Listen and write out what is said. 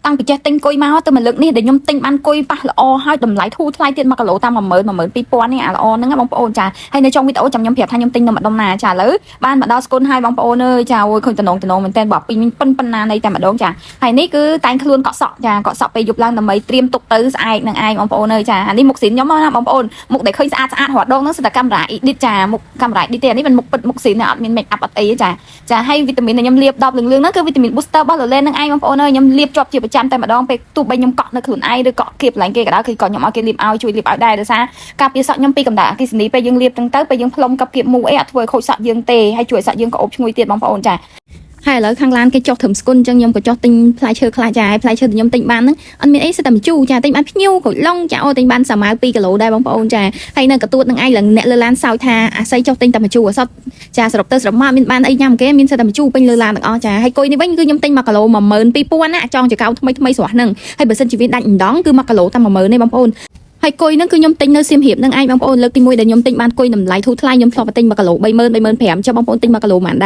តាំងពីចេះទិញគុយមកទៅមួយលើកនេះដែលខ្ញុំទិញបានគុយប៉ះល្អហើយតម្លៃធូរថ្លៃទៀត1គីឡូតាម12000នេះអាល្អហ្នឹងបងប្អូនចាហើយនៅtrongវីដេអូចាំខ្ញុំប្រាប់ថាខ្ញុំទិញនៅម្ដុំណាចាឥឡូវបានមកដល់ស្គុនហើយបងប្អូនអើយចាអូយឃើញតំណងមែនតើបើពីមិញប៉ុណ្ណានៃតែម្ដងចាហើយនេះគឺតែងខ្លួនកក់សក់ចាកក់សក់ពេលយប់ឡើងដើម្បីត្រៀមទុកទៅស្អែកនឹងឯងបងប្អូនអើយចាអានេះមុខស៊ីនខ្ញុំណាបងប្អូនមុខដែលឃើញស្អាតរាល់ដងហ្នឹងសិតតែកាមេរ៉ា edit ចាមុខកាមេរ៉ា edit ទេអានេះមិនមុខពិតមុខស៊ីនអត់មាន make up អត់អីទេចាហើយវីតាមីនដែលខ្ញុំលាប10លឿងៗហ្នឹងគឺវីតាមីន booster របស់ Lolaine នឹងឯងបងប្អូនអើយខ្ញុំលាបជាប់ជាប្រចាំតែម្ដងពេលទោះបីខ្ញុំកក់នៅខ្លួនឯងឬកក់គៀបកន្លែងគេក៏ដោយគឺក៏ខ្ញុំឲ្យគេលាបឲ្យជួយលាបឲ្យដែរដោយសារការពារសក់ខ្ញុំពីកម្ដៅអគ្គិសនីពេលយើងលាបទាំងទៅពេលយើងផ្លុំកັບគៀបមូអីអត់ធ្វើឲ្យខូចសក់យើងទេហើយជួយសក់យើងក៏អូបឈ្ងុយទៀតបងប្អូនចាហើយឥឡូវខាងឡានគេចុះត្រឹមស្គុនអញ្ចឹងខ្ញុំក៏ចុះទិញផ្លែឈើខ្លះចាហើយផ្លែឈើដែលខ្ញុំទិញបានហ្នឹងអត់មានអីសិតតែម្ជូរចាទិញបានភ្ញៀវក្រូចឡុងចាអូទិញបានសាម៉ាវ2គីឡូដែរបងប្អូនចាហើយនៅកទួតនឹងឯងឡើងអ្នកលើឡានសើចថាអាស័យចុះទិញតែម្ជូរអសតចាសរុបទៅសរុបមកមានបានអីញ៉ាំគេមានសិតតែម្ជូរពេញលើឡានទាំងអស់ចាហើយគុយនេះវិញគឺខ្ញុំទិញ1គីឡូ12000ណាចង់ចកៅថ្មីស្រស់ហ្នឹងហើយបើសិនជាវាដាច់ម្ដងគឺ1គីឡូតែ10000ទេបងប្អូនហើយគុយហ្នឹងគឺខ្ញុំទិញនៅសៀមរាបហ្នឹងឯងបងប្អូនលើកទី1ដែលខ្ញុំទិញបានគុយតម្លៃធូរថ្លៃខ្ញុំធ្លាប់ទិញ1គីឡូ35000 35000ចុះបងប្អូនទិញ1គីឡូប៉ុន្មានដែរ